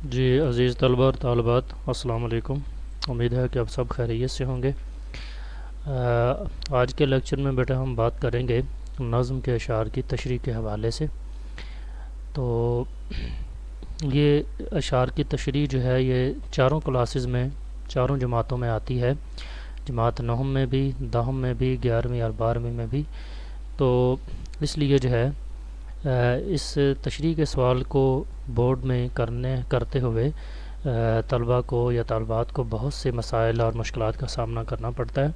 جی عزیز طلبہ اور طالبات، السلام علیکم۔ امید ہے کہ آپ سب خیریت سے ہوں گے۔ آج کے لیکچر میں بیٹا ہم بات کریں گے نظم کے اشعار کی تشریح کے حوالے سے۔ تو یہ اشعار کی تشریح جو ہے یہ چاروں کلاسز میں، چاروں جماعتوں میں آتی ہے، جماعت نہم میں بھی، دہم میں بھی، 11ویں اور 12ویں میں بھی۔ تو اس لیے جو ہے اس تشریح کے سوال کو بورڈ میں کرتے ہوئے طلبہ کو یا طالبات کو بہت سے مسائل اور مشکلات کا سامنا کرنا پڑتا ہے۔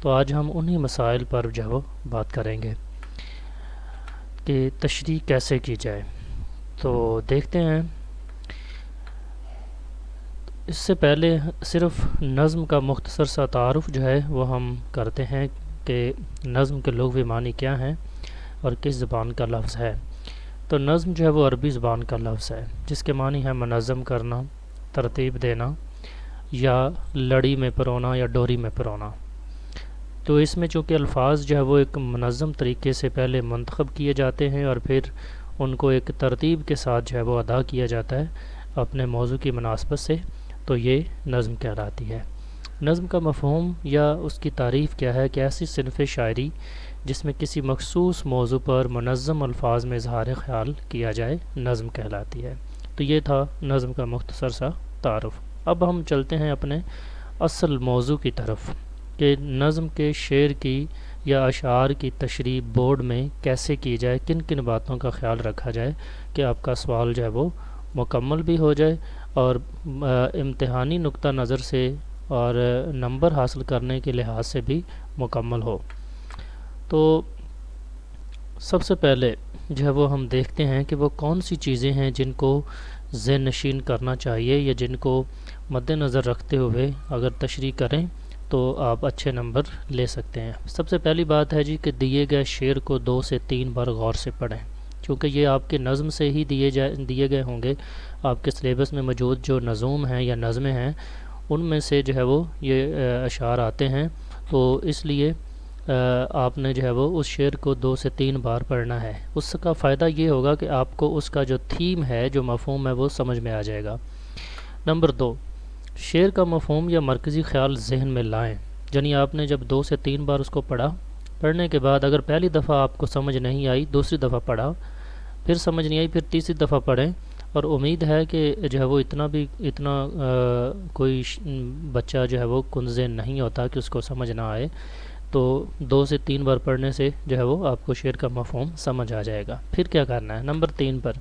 تو آج ہم انہی مسائل پر جو ہے وہ بات کریں گے کہ تشریح کیسے کی جائے۔ تو دیکھتے ہیں، اس سے پہلے صرف نظم کا مختصر سا تعارف جو ہے وہ ہم کرتے ہیں کہ نظم کے لغوی معنی کیا ہیں اور کس زبان کا لفظ ہے۔ تو نظم جو ہے وہ عربی زبان کا لفظ ہے، جس کے معنی ہے منظم کرنا، ترتیب دینا، یا لڑی میں پرونا یا ڈوری میں پرونا۔ تو اس میں چونکہ الفاظ جو ہے وہ ایک منظم طریقے سے پہلے منتخب کیے جاتے ہیں اور پھر ان کو ایک ترتیب کے ساتھ جو ہے وہ ادا کیا جاتا ہے اپنے موضوع کی مناسبت سے، تو یہ نظم کہلاتی ہے۔ نظم کا مفہوم یا اس کی تعریف کیا ہے کہ ایسی صنف شاعری جس میں کسی مخصوص موضوع پر منظم الفاظ میں اظہار خیال کیا جائے، نظم کہلاتی ہے۔ تو یہ تھا نظم کا مختصر سا تعارف۔ اب ہم چلتے ہیں اپنے اصل موضوع کی طرف کہ نظم کے شعر کی یا اشعار کی تشریح بورڈ میں کیسے کی جائے، کن کن باتوں کا خیال رکھا جائے کہ آپ کا سوال جو ہے وہ مکمل بھی ہو جائے اور امتحانی نقطہ نظر سے اور نمبر حاصل کرنے کے لحاظ سے بھی مکمل ہو۔ تو سب سے پہلے جو ہے وہ ہم دیکھتے ہیں کہ وہ کون سی چیزیں ہیں جن کو ذہن نشین کرنا چاہیے یا جن کو مد نظر رکھتے ہوئے اگر تشریح کریں تو آپ اچھے نمبر لے سکتے ہیں۔ سب سے پہلی بات ہے جی کہ دیے گئے شعر کو 2 سے 3 بار غور سے پڑھیں، چونکہ یہ آپ کے نظم سے ہی دیے گئے ہوں گے۔ آپ کے سلیبس میں موجود جو نظوم ہیں یا نظمیں ہیں ان میں سے جو ہے وہ یہ اشعار آتے ہیں، تو اس لیے آپ نے جو ہے وہ اس شعر کو 2 سے 3 بار پڑھنا ہے۔ اس کا فائدہ یہ ہوگا کہ آپ کو اس کا جو تھیم ہے، جو مفہوم ہے، وہ سمجھ میں آ جائے گا۔ نمبر 2، شعر کا مفہوم یا مرکزی خیال ذہن میں لائیں، یعنی آپ نے جب 2 سے 3 بار اس کو پڑھنے کے بعد اگر پہلی دفعہ آپ کو سمجھ نہیں آئی، دوسری دفعہ پڑھا، پھر سمجھ نہیں آئی، پھر تیسری دفعہ پڑھیں، اور امید ہے کہ جو ہے وہ اتنا کوئی بچہ جو ہے وہ کنز ذہن نہیں ہوتا کہ اس کو سمجھ نہ آئے، تو 2 سے 3 بار پڑھنے سے جو ہے وہ آپ کو شعر کا مفہوم سمجھ آ جائے گا۔ پھر کیا کرنا ہے، نمبر 3 پر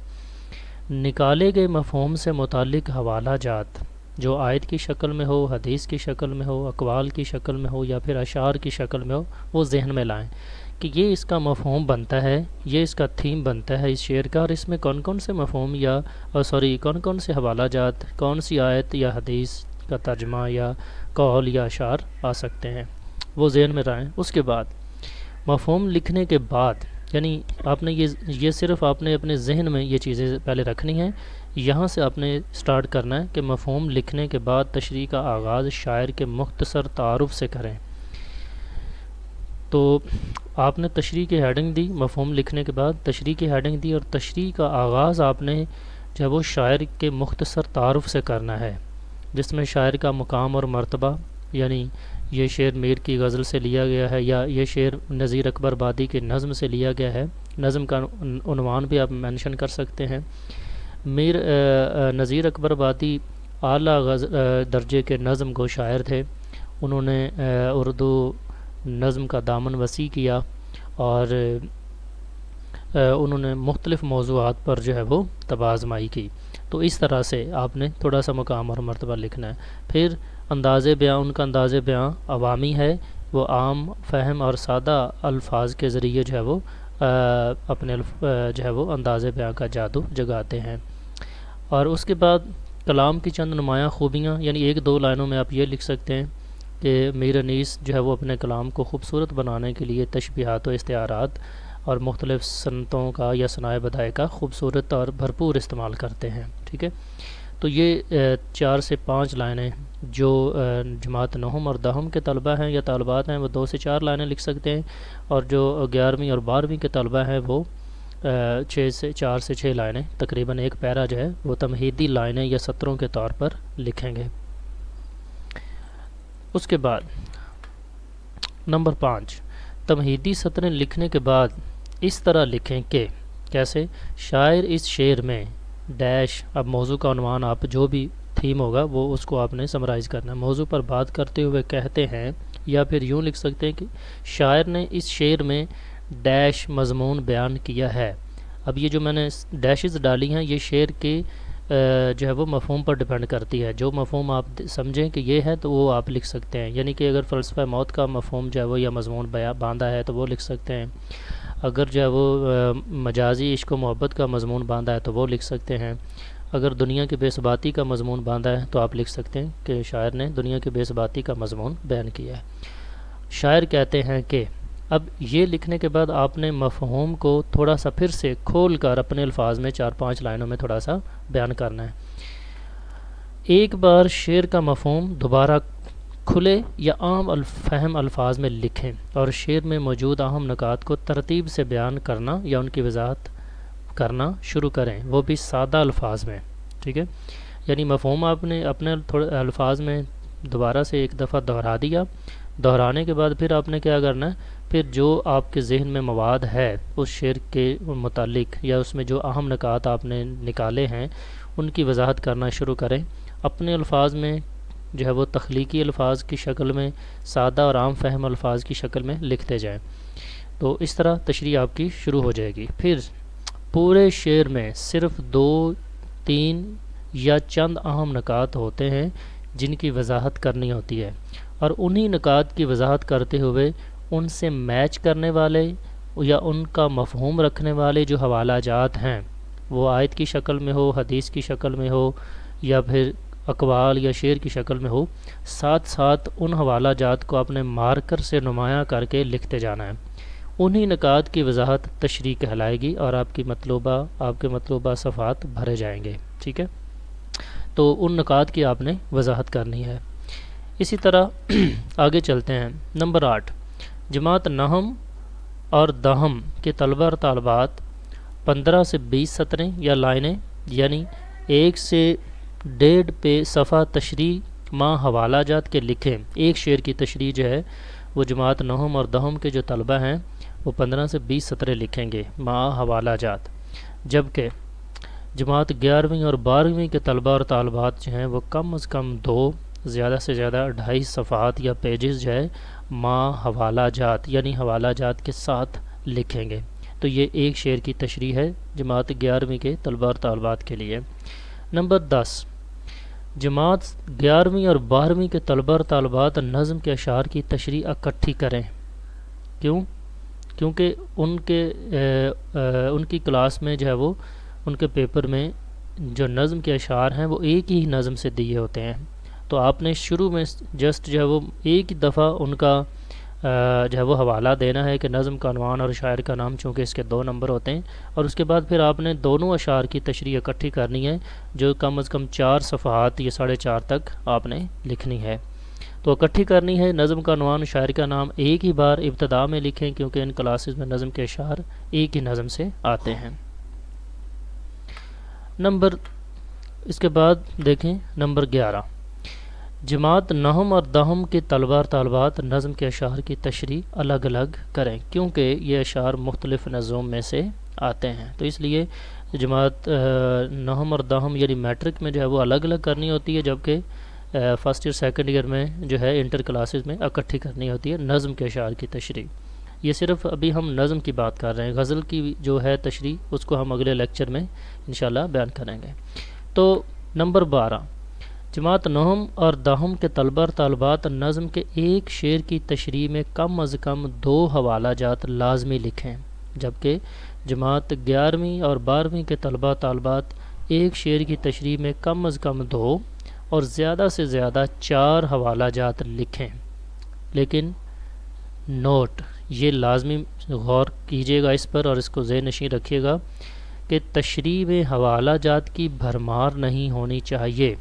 نکالے گئے مفہوم سے متعلق حوالہ جات جو آیت کی شکل میں ہو، حدیث کی شکل میں ہو، اقوال کی شکل میں ہو یا پھر اشعار کی شکل میں ہو، وہ ذہن میں لائیں کہ یہ اس کا مفہوم بنتا ہے، یہ اس کا تھیم بنتا ہے اس شعر کا، اور اس میں کون کون سے مفہوم کون کون سے حوالہ جات، کون سی آیت یا حدیث کا ترجمہ یا قول یا اشعار آ سکتے ہیں، وہ ذہن میں لائیں۔ اس کے بعد مفہوم لکھنے کے بعد، یعنی آپ نے یہ صرف آپ نے اپنے ذہن میں یہ چیزیں پہلے رکھنی ہیں، یہاں سے آپ نے سٹارٹ کرنا ہے کہ مفہوم لکھنے کے بعد تشریح کا آغاز شاعر کے مختصر تعارف سے کریں۔ تو آپ نے تشریح کی ہیڈنگ دی، مفہوم لکھنے کے بعد تشریح کی ہیڈنگ دی، اور تشریح کا آغاز آپ نے جو ہے وہ شاعر کے مختصر تعارف سے کرنا ہے، جس میں شاعر کا مقام اور مرتبہ، یعنی یہ شعر میر کی غزل سے لیا گیا ہے یا یہ شعر نذیر اکبر بادی کے نظم سے لیا گیا ہے، نظم کا عنوان بھی آپ مینشن کر سکتے ہیں۔ نذیر اکبر بادی اعلیٰ درجے کے نظم گو شاعر تھے، انہوں نے اردو نظم کا دامن وسیع کیا اور انہوں نے مختلف موضوعات پر جو ہے وہ طب آزمائی کی۔ تو اس طرح سے آپ نے تھوڑا سا مقام اور مرتبہ لکھنا ہے۔ پھر انداز بیاں، ان کا انداز بیاں عوامی ہے، وہ عام فہم اور سادہ الفاظ کے ذریعے جو ہے وہ اپنے جو ہے وہ انداز بیاں کا جادو جگاتے ہیں۔ اور اس کے بعد کلام کی چند نمایاں خوبیاں، یعنی 1-2 لائنوں میں آپ یہ لکھ سکتے ہیں کہ میر انیس جو ہے وہ اپنے کلام کو خوبصورت بنانے کے لیے تشبیہات و استعارات اور مختلف صنعتوں کا یا صنائع بدائع کا خوبصورت اور بھرپور استعمال کرتے ہیں، ٹھیک ہے۔ تو یہ 4 سے 5 لائنیں جو جماعت نہم اور دہم کے طلبہ ہیں یا طالبات ہیں وہ 2 سے 4 لائنیں لکھ سکتے ہیں، اور جو 11ویں اور 12ویں کے طلبہ ہیں وہ چار سے چھ لائنیں، تقریباً ایک پیرا جو ہے وہ تمہیدی لائنیں یا سطروں کے طور پر لکھیں گے۔ اس کے بعد نمبر 5، تمہیدی سطریں لکھنے کے بعد اس طرح لکھیں کہ کیسے؟ شاعر اس شعر میں ڈیش، اب موضوع کا عنوان آپ جو بھی تھیم ہوگا وہ اس کو آپ نے سمرائز کرنا ہے، موضوع پر بات کرتے ہوئے کہتے ہیں، یا پھر یوں لکھ سکتے ہیں کہ شاعر نے اس شعر میں ڈیش مضمون بیان کیا ہے۔ اب یہ جو میں نے ڈیشز ڈالی ہیں یہ شعر کے جو ہے وہ مفہوم پر ڈیپینڈ کرتی ہے، جو مفہوم آپ سمجھیں کہ یہ ہے تو وہ آپ لکھ سکتے ہیں، یعنی کہ اگر فلسفہ موت کا مفہوم جو ہے وہ یا مضمون باندھا ہے تو وہ لکھ سکتے ہیں، اگر جو ہے وہ مجازی عشق و محبت کا مضمون باندھا ہے تو وہ لکھ سکتے ہیں، اگر دنیا کی بے ثباتی کا مضمون باندھا ہے تو آپ لکھ سکتے ہیں کہ شاعر نے دنیا کی بے ثباتی کا مضمون بیان کیا ہے۔ شاعر کہتے ہیں کہ اب یہ لکھنے کے بعد آپ نے مفہوم کو تھوڑا سا پھر سے کھول کر اپنے الفاظ میں 4-5 لائنوں میں تھوڑا سا بیان کرنا ہے۔ ایک بار شعر کا مفہوم دوبارہ کھلے یا عام فہم الفاظ میں لکھیں اور شعر میں موجود اہم نکات کو ترتیب سے بیان کرنا یا ان کی وضاحت کرنا شروع کریں، وہ بھی سادہ الفاظ میں، ٹھیک ہے؟ یعنی مفہوم آپ نے اپنے الفاظ میں دوبارہ سے ایک دفعہ دہرا دیا، دہرانے کے بعد پھر آپ نے کیا کرنا ہے، پھر جو آپ کے ذہن میں مواد ہے اس شعر کے متعلق یا اس میں جو اہم نکات آپ نے نکالے ہیں ان کی وضاحت کرنا شروع کریں، اپنے الفاظ میں جو ہے وہ تخلیقی الفاظ کی شکل میں، سادہ اور عام فہم الفاظ کی شکل میں لکھتے جائیں، تو اس طرح تشریح آپ کی شروع ہو جائے گی۔ پھر پورے شعر میں صرف 2-3 یا چند اہم نکات ہوتے ہیں جن کی وضاحت کرنی ہوتی ہے، اور انہی نکات کی وضاحت کرتے ہوئے ان سے میچ کرنے والے یا ان کا مفہوم رکھنے والے جو حوالہ جات ہیں، وہ آیت کی شکل میں ہو، حدیث کی شکل میں ہو یا پھر اقوال یا شعر کی شکل میں ہو، ساتھ ساتھ ان حوالہ جات کو اپنے مارکر سے نمایاں کر کے لکھتے جانا ہے۔ انہی نکات کی وضاحت تشریح کہلائے گی اور آپ کے مطلوبہ صفحات بھرے جائیں گے، ٹھیک ہے؟ تو ان نکات کی آپ نے وضاحت کرنی ہے۔ اسی طرح آگے چلتے ہیں۔ نمبر 8، جماعت نحم اور دہم کے طلبہ اور طالبات 15 سے 20 سطریں یا لائنیں، یعنی 1 سے 1.5 پہ صفحہ تشریح ماں حوالہ جات کے لکھیں۔ ایک شعر کی تشریح جو ہے وہ جماعت نحم اور دہم کے جو طلبہ ہیں وہ 15 سے 20 سطریں لکھیں گے ماں حوالہ جات، جبکہ جماعت 11ویں اور 12ویں کے طلبہ اور طالبات جو ہیں وہ کم از کم 2، زیادہ سے زیادہ 2.5 صفحات یا پیجز جو ہے ماں حوالہ جات یعنی حوالہ جات کے ساتھ لکھیں گے۔ تو یہ ایک شعر کی تشریح ہے جماعت 11ویں کے طلبہ اور طالبات کے لیے۔ نمبر 10، جماعت 11ویں اور 12ویں کے طلبہ اور طالبات نظم کے اشعار کی تشریح اکٹھی کریں۔ کیونکہ ان کی کلاس میں جو ہے وہ ان کے پیپر میں جو نظم کے اشعار ہیں وہ ایک ہی نظم سے دیے ہوتے ہیں، تو آپ نے شروع میں جسٹ جو ہے وہ ایک ہی دفعہ ان کا جو ہے وہ حوالہ دینا ہے کہ نظم کا عنوان اور شاعر کا نام، چونکہ اس کے 2 نمبر ہوتے ہیں، اور اس کے بعد پھر آپ نے دونوں اشعار کی تشریح اکٹھی کرنی ہے جو کم از کم 4 صفحات یا 4.5 تک آپ نے لکھنی ہے، تو اکٹھی کرنی ہے۔ نظم کا عنوان، شاعر کا نام ایک ہی بار ابتدا میں لکھیں کیونکہ ان کلاسز میں نظم کے اشعار ایک ہی نظم سے آتے ہیں۔ اس کے بعد دیکھیں نمبر 11، جماعت نحم اور دہم کے طلبہ اور طالبات نظم کے اشعار کی تشریح الگ الگ کریں کیونکہ یہ اشعار مختلف نظموں میں سے آتے ہیں، تو اس لیے جماعت نحم اور دہم یعنی میٹرک میں جو ہے وہ الگ الگ کرنی ہوتی ہے، جبکہ فرسٹ ایئر سیکنڈ ایئر میں جو ہے انٹر کلاسز میں اکٹھی کرنی ہوتی ہے نظم کے اشعار کی تشریح۔ یہ صرف ابھی ہم نظم کی بات کر رہے ہیں، غزل کی جو ہے تشریح اس کو ہم اگلے لیکچر میں انشاءاللہ بیان کریں گے۔ تو نمبر 12، جماعت نحم اور دہم کے طلبہ اور طالبات نظم کے ایک شعر کی تشریح میں کم از کم 2 حوالہ جات لازمی لکھیں، جبکہ جماعت 11ویں اور 12ویں کے طلبہ طالبات ایک شعر کی تشریح میں کم از کم 2 اور زیادہ سے زیادہ 4 حوالہ جات لکھیں، لیکن نوٹ یہ لازمی غور کیجیے گا اس پر اور اس کو ذہن نشین رکھیے گا کہ تشریح میں حوالہ جات کی بھرمار نہیں ہونی چاہیے،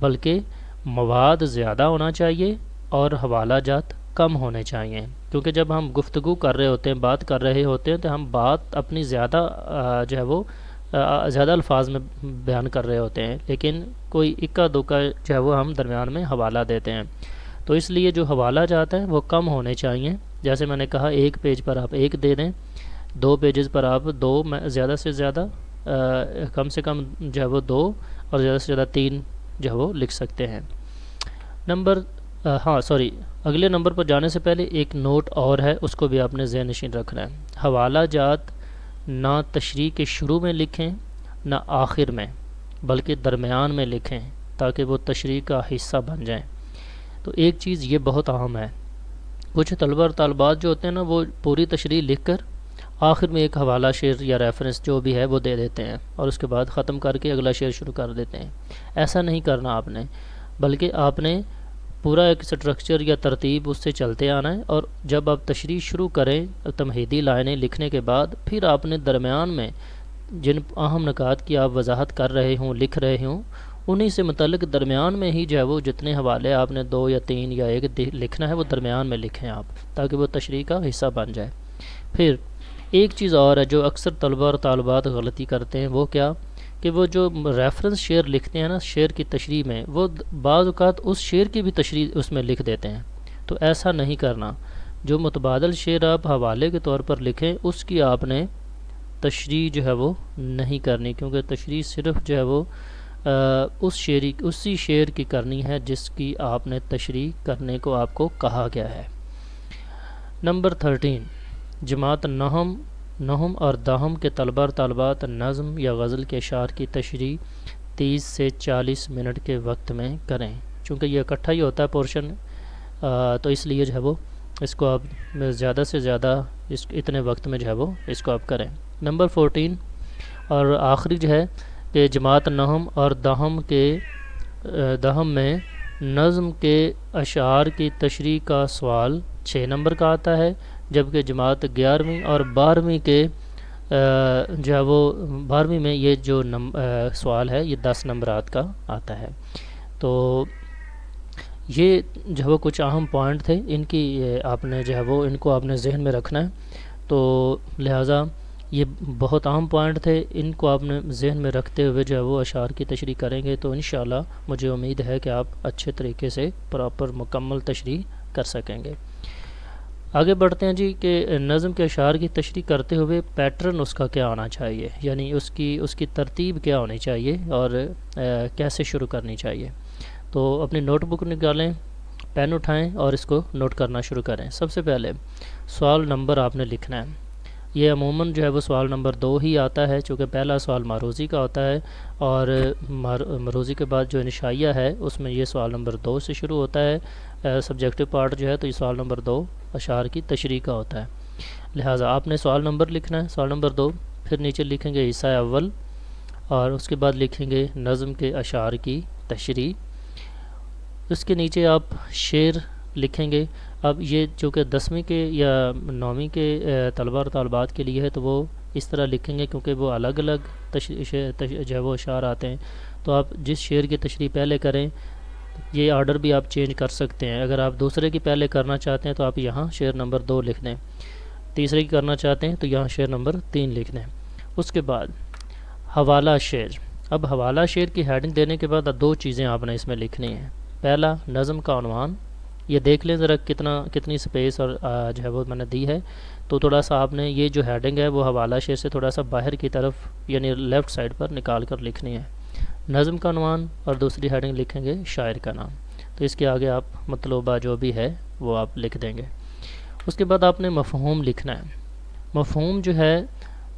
بلکہ مواد زیادہ ہونا چاہیے اور حوالہ جات کم ہونے چاہیے، کیونکہ جب ہم گفتگو کر رہے ہوتے ہیں، بات کر رہے ہوتے ہیں، تو ہم بات اپنی زیادہ جو ہے وہ زیادہ الفاظ میں بیان کر رہے ہوتے ہیں، لیکن کوئی اکا دکا جو ہے وہ ہم درمیان میں حوالہ دیتے ہیں، تو اس لیے جو حوالہ جاتا ہے وہ کم ہونے چاہیے۔ جیسے میں نے کہا ایک پیج پر آپ ایک دے دیں، 2 پیجز پر آپ 2 زیادہ سے زیادہ کم سے کم جو ہے وہ 2 اور زیادہ سے زیادہ 3 جو ہے وہ لکھ سکتے ہیں۔ اگلے نمبر پر جانے سے پہلے ایک نوٹ اور ہے، اس کو بھی آپ نے ذہن نشین رکھنا ہے۔ حوالہ جات نہ تشریح کے شروع میں لکھیں نہ آخر میں، بلکہ درمیان میں لکھیں تاکہ وہ تشریح کا حصہ بن جائیں۔ تو ایک چیز یہ بہت اہم ہے، کچھ طلبہ اور طالبات جو ہوتے ہیں نا وہ پوری تشریح لکھ کر آخر میں ایک حوالہ شعر یا ریفرنس جو بھی ہے وہ دے دیتے ہیں، اور اس کے بعد ختم کر کے اگلا شعر شروع کر دیتے ہیں۔ ایسا نہیں کرنا آپ نے، بلکہ آپ نے پورا ایک سٹرکچر یا ترتیب اس سے چلتے آنا ہے، اور جب آپ تشریح شروع کریں تمہیدی لائنیں لکھنے کے بعد، پھر آپ نے درمیان میں جن اہم نکات کی آپ وضاحت کر رہے ہوں، لکھ رہے ہوں، انہی سے متعلق درمیان میں ہی جو ہے وہ جتنے حوالے آپ نے 2 یا 3 یا 1 لکھنا ہے وہ درمیان میں لکھیں آپ، تاکہ وہ تشریح کا حصہ بن جائے۔ پھر ایک چیز اور ہے جو اکثر طلبہ اور طالبات غلطی کرتے ہیں، وہ کیا کہ وہ جو ریفرنس شعر لکھتے ہیں نا شعر کی تشریح میں، وہ بعض اوقات اس شعر کی بھی تشریح اس میں لکھ دیتے ہیں، تو ایسا نہیں کرنا۔ جو متبادل شعر آپ حوالے کے طور پر لکھیں اس کی آپ نے تشریح جو ہے وہ نہیں کرنی، کیونکہ تشریح صرف جو ہے وہ اسی شعر کی کرنی ہے جس کی آپ نے تشریح کرنے کو آپ کو کہا گیا ہے۔ نمبر 13، جماعت نہم اور دہم کے طلبہ اور طالبات نظم یا غزل کے اشعار کی تشریح 30 سے 40 منٹ کے وقت میں کریں، چونکہ یہ اکٹھا ہی ہوتا ہے پورشن، تو اس لیے جو ہے وہ اس کو آپ زیادہ سے زیادہ اتنے وقت میں جو ہے وہ اس کو آپ کریں۔ نمبر 14 اور آخری جو ہے کہ جماعت نہم اور دہم میں نظم کے اشعار کی تشریح کا سوال 6 نمبر کا آتا ہے، جبکہ جماعت 11ویں اور 12ویں کے جو ہے وہ 12ویں میں یہ جو سوال ہے یہ 10 نمبرات کا آتا ہے۔ تو یہ جو ہے وہ کچھ اہم پوائنٹ تھے، ان کی آپ نے جو ہے وہ ان کو آپ نے ذہن میں رکھنا ہے، تو لہٰذا یہ بہت اہم پوائنٹ تھے، ان کو آپ نے ذہن میں رکھتے ہوئے جو ہے وہ اشعار کی تشریح کریں گے تو انشاءاللہ مجھے امید ہے کہ آپ اچھے طریقے سے پراپر مکمل تشریح کر سکیں گے۔ آگے بڑھتے ہیں جی کہ نظم کے اشعار کی تشریح کرتے ہوئے پیٹرن اس کا کیا ہونا چاہیے، یعنی اس کی ترتیب کیا ہونی چاہیے اور کیسے شروع کرنی چاہیے۔ تو اپنی نوٹ بک نکالیں، پین اٹھائیں اور اس کو نوٹ کرنا شروع کریں۔ سب سے پہلے سوال نمبر آپ نے لکھنا ہے، یہ عموماً جو ہے وہ سوال نمبر 2 ہی آتا ہے، چونکہ پہلا سوال معروضی کا ہوتا ہے، اور معروضی کے بعد جو انشائیہ ہے اس میں یہ سوال نمبر 2 سے شروع ہوتا ہے، سبجیکٹو پارٹ جو ہے تو یہ سوال نمبر 2 اشعار کی تشریح کا ہوتا ہے۔ لہٰذا آپ نے سوال نمبر لکھنا ہے، سوال نمبر 2، پھر نیچے لکھیں گے حصہ اول، اور اس کے بعد لکھیں گے نظم کے اشعار کی تشریح، اس کے نیچے آپ شعر لکھیں گے۔ اب یہ چونکہ 10ویں کے یا 9ویں کے طلبہ اور طالبات کے لیے ہے تو وہ اس طرح لکھیں گے، کیونکہ وہ الگ الگ جو ہے وہ اشعار آتے ہیں، تو آپ جس شعر کی تشریح پہلے کریں یہ آرڈر بھی آپ چینج کر سکتے ہیں۔ اگر آپ دوسرے کی پہلے کرنا چاہتے ہیں تو آپ یہاں شعر نمبر 2 لکھ دیں، تیسرے کی کرنا چاہتے ہیں تو یہاں شعر نمبر 3 لکھ دیں۔ اس کے بعد حوالہ شعر، اب حوالہ شعر کی ہیڈنگ دینے کے بعد 2 چیزیں آپ نے اس میں لکھنی ہیں۔ پہلا نظم کا عنوان، یہ دیکھ لیں ذرا کتنی سپیس اور جو ہے وہ میں نے دی ہے، تو تھوڑا سا آپ نے یہ جو ہیڈنگ ہے وہ حوالہ شعر سے تھوڑا سا باہر کی طرف یعنی لیفٹ سائڈ پر نکال کر لکھنی ہے، نظم کا عنوان، اور دوسری ہیڈنگ لکھیں گے شاعر کا نام، تو اس کے آگے آپ مطلوبہ جو بھی ہے وہ آپ لکھ دیں گے۔ اس کے بعد آپ نے مفہوم لکھنا ہے، مفہوم جو ہے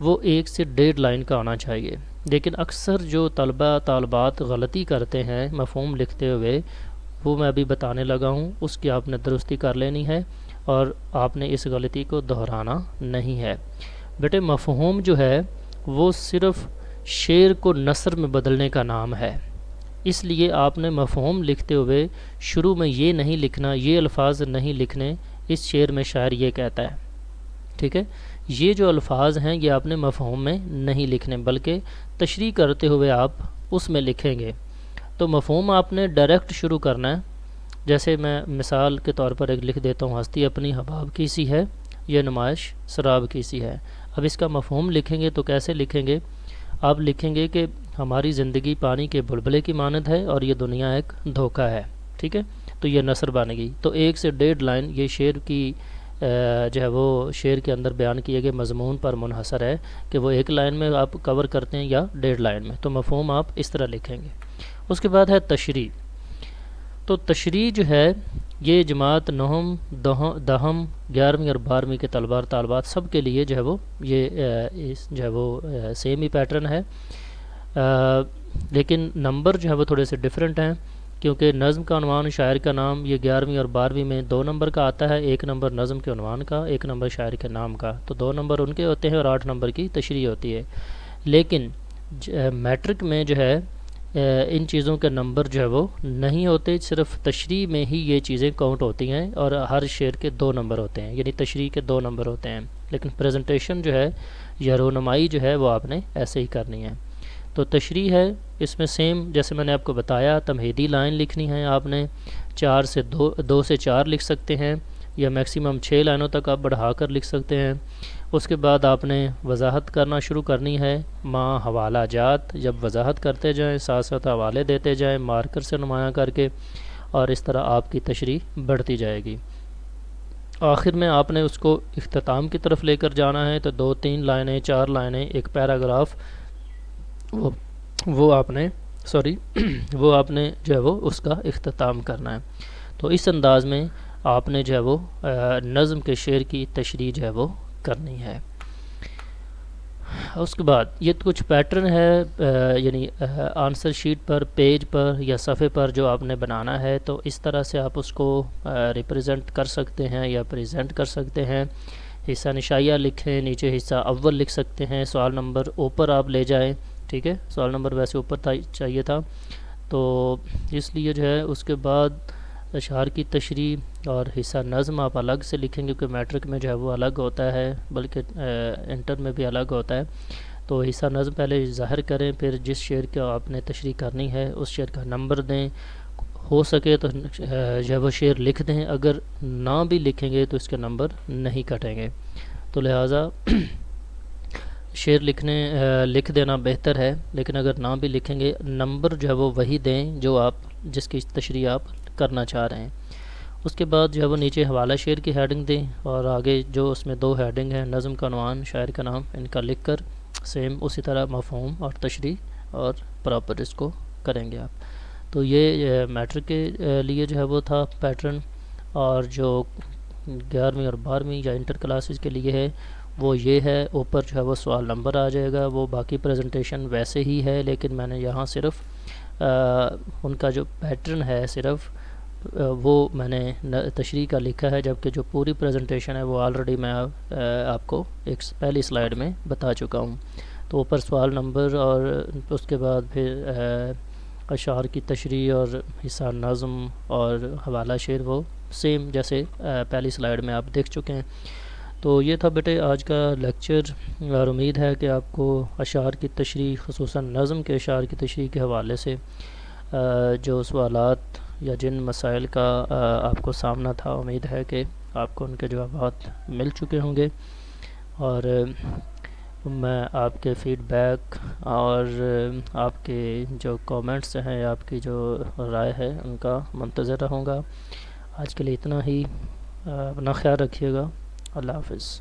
وہ 1 سے 1.5 لائن کا ہونا چاہیے، لیکن اکثر جو طلبہ طالبات غلطی کرتے ہیں مفہوم لکھتے ہوئے وہ میں ابھی بتانے لگا ہوں، اس کی آپ نے درستی کر لینی ہے اور آپ نے اس غلطی کو دہرانا نہیں ہے۔ بیٹے مفہوم جو ہے وہ صرف شعر کو نثر میں بدلنے کا نام ہے، اس لیے آپ نے مفہوم لکھتے ہوئے شروع میں یہ نہیں لکھنا، یہ الفاظ نہیں لکھنے اس شعر میں شاعر یہ کہتا ہے، ٹھیک ہے، یہ جو الفاظ ہیں یہ آپ نے مفہوم میں نہیں لکھنے، بلکہ تشریح کرتے ہوئے آپ اس میں لکھیں گے۔ تو مفہوم آپ نے ڈائریکٹ شروع کرنا ہے، جیسے میں مثال کے طور پر ایک لکھ دیتا ہوں، ہستی اپنی حباب کی سی ہے، یہ نمائش سراب کی سی ہے۔ اب اس کا مفہوم لکھیں گے تو کیسے لکھیں گے؟ آپ لکھیں گے کہ ہماری زندگی پانی کے بلبلے کی مانند ہے اور یہ دنیا ایک دھوکہ ہے، ٹھیک ہے؟ تو یہ نثر بن گئی۔ تو 1 سے 1.5 لائن یہ شعر کی جو ہے وہ شعر کے اندر بیان کیے گئے مضمون پر منحصر ہے کہ وہ 1 لائن میں آپ کور کرتے ہیں یا 1.5 لائن میں، تو مفہوم آپ اس طرح لکھیں گے۔ اس کے بعد ہے تشریح۔ تو تشریح جو ہے یہ جماعت نہم، دہم، 11ویں اور 12ویں کے طلبہ اور طالبات سب کے لیے جو ہے وہ یہ جو ہے وہ سیم ہی پیٹرن ہے، لیکن نمبر جو ہے وہ تھوڑے سے ڈیفرنٹ ہیں، کیونکہ نظم کا عنوان شاعر کا نام یہ 11ویں اور 12ویں میں 2 نمبر کا آتا ہے، 1 نمبر نظم کے عنوان کا، 1 نمبر شاعر کے نام کا، تو 2 نمبر ان کے ہوتے ہیں اور 8 نمبر کی تشریح ہوتی ہے۔ لیکن میٹرک میں جو ہے ان چیزوں کے نمبر جو ہے وہ نہیں ہوتے، صرف تشریح میں ہی یہ چیزیں کاؤنٹ ہوتی ہیں اور ہر شعر کے 2 نمبر ہوتے ہیں، یعنی تشریح کے 2 نمبر ہوتے ہیں، لیکن پریزنٹیشن جو ہے یا رونمائی جو ہے وہ آپ نے ایسے ہی کرنی ہے۔ تو تشریح ہے، اس میں سیم جیسے میں نے آپ کو بتایا تمہیدی لائن لکھنی ہے، آپ نے 2 سے 4 لکھ سکتے ہیں یا میکسیمم 6 لائنوں تک آپ بڑھا کر لکھ سکتے ہیں۔ اس کے بعد آپ نے وضاحت کرنا شروع کرنی ہے، ماں حوالہ جات، جب وضاحت کرتے جائیں ساتھ ساتھ حوالے دیتے جائیں مارکر سے نمایاں کر کے، اور اس طرح آپ کی تشریح بڑھتی جائے گی۔ آخر میں آپ نے اس کو اختتام کی طرف لے کر جانا ہے، تو 2-3 لائنیں، 4 لائنیں، ایک پیراگراف وہ آپ نے وہ آپ نے جو ہے وہ اس کا اختتام کرنا ہے۔ تو اس انداز میں آپ نے جو ہے وہ نظم کے شعر کی تشریح جو ہے وہ کرنی ہے۔ اس کے بعد یہ کچھ پیٹرن ہے، یعنی آنسر شیٹ پر، پیج پر یا صفحے پر جو آپ نے بنانا ہے، تو اس طرح سے آپ اس کو ریپرزینٹ کر سکتے ہیں یا پریزنٹ کر سکتے ہیں۔ حصہ نشائیہ لکھیں، نیچے حصہ اول لکھ سکتے ہیں، سوال نمبر اوپر آپ لے جائیں، ٹھیک ہے؟ سوال نمبر ویسے اوپر چاہیے تھا، تو اس لیے جو ہے اس کے بعد اشعار کی تشریح اور حصہ نظم آپ الگ سے لکھیں گے، کیونکہ میٹرک میں جو ہے وہ الگ ہوتا ہے، بلکہ انٹر میں بھی الگ ہوتا ہے۔ تو حصہ نظم پہلے ظاہر کریں، پھر جس شعر کا آپ نے تشریح کرنی ہے اس شعر کا نمبر دیں، ہو سکے تو جو ہے وہ شعر لکھ دیں، اگر نہ بھی لکھیں گے تو اس کے نمبر نہیں کٹیں گے، تو لہٰذا شعر لکھ دینا بہتر ہے، لیکن اگر نہ بھی لکھیں گے نمبر جو ہے وہ وہی دیں جو جس کی تشریح آپ کرنا چاہ رہے ہیں۔ اس کے بعد جو ہے وہ نیچے حوالہ شعر کی ہیڈنگ دیں، اور آگے جو اس میں 2 ہیڈنگ ہیں، نظم کا عنوان، شاعر کا نام، ان کا لکھ کر سیم اسی طرح مفہوم اور تشریح اور پراپر اس کو کریں گے آپ۔ تو یہ میٹرک کے لیے جو ہے وہ تھا پیٹرن، اور جو 11ویں اور 12ویں یا انٹر کلاسز کے لیے ہے وہ یہ ہے، اوپر جو ہے وہ سوال نمبر آ جائے گا، وہ باقی پریزنٹیشن ویسے ہی ہے، لیکن میں نے یہاں صرف ان کا جو پیٹرن ہے صرف وہ میں نے تشریح کا لکھا ہے، جبکہ جو پوری پریزنٹیشن ہے وہ آلریڈی میں آپ کو ایک پہلی سلائیڈ میں بتا چکا ہوں۔ تو اوپر سوال نمبر اور اس کے بعد پھر اشعار کی تشریح اور حصہ نظم اور حوالہ شعر وہ سیم جیسے پہلی سلائیڈ میں آپ دیکھ چکے ہیں۔ تو یہ تھا بیٹے آج کا لیکچر، اور امید ہے کہ آپ کو اشعار کی تشریح، خصوصاً نظم کے اشعار کی تشریح کے حوالے سے جو سوالات یا جن مسائل کا آپ کو سامنا تھا، امید ہے کہ آپ کو ان کے جوابات مل چکے ہوں گے، اور میں آپ کے فیڈ بیک اور آپ کے جو کامنٹس ہیں، آپ کی جو رائے ہے ان کا منتظر رہوں گا۔ آج کے لیے اتنا ہی، اپنا خیال رکھیے گا، اللہ حافظ۔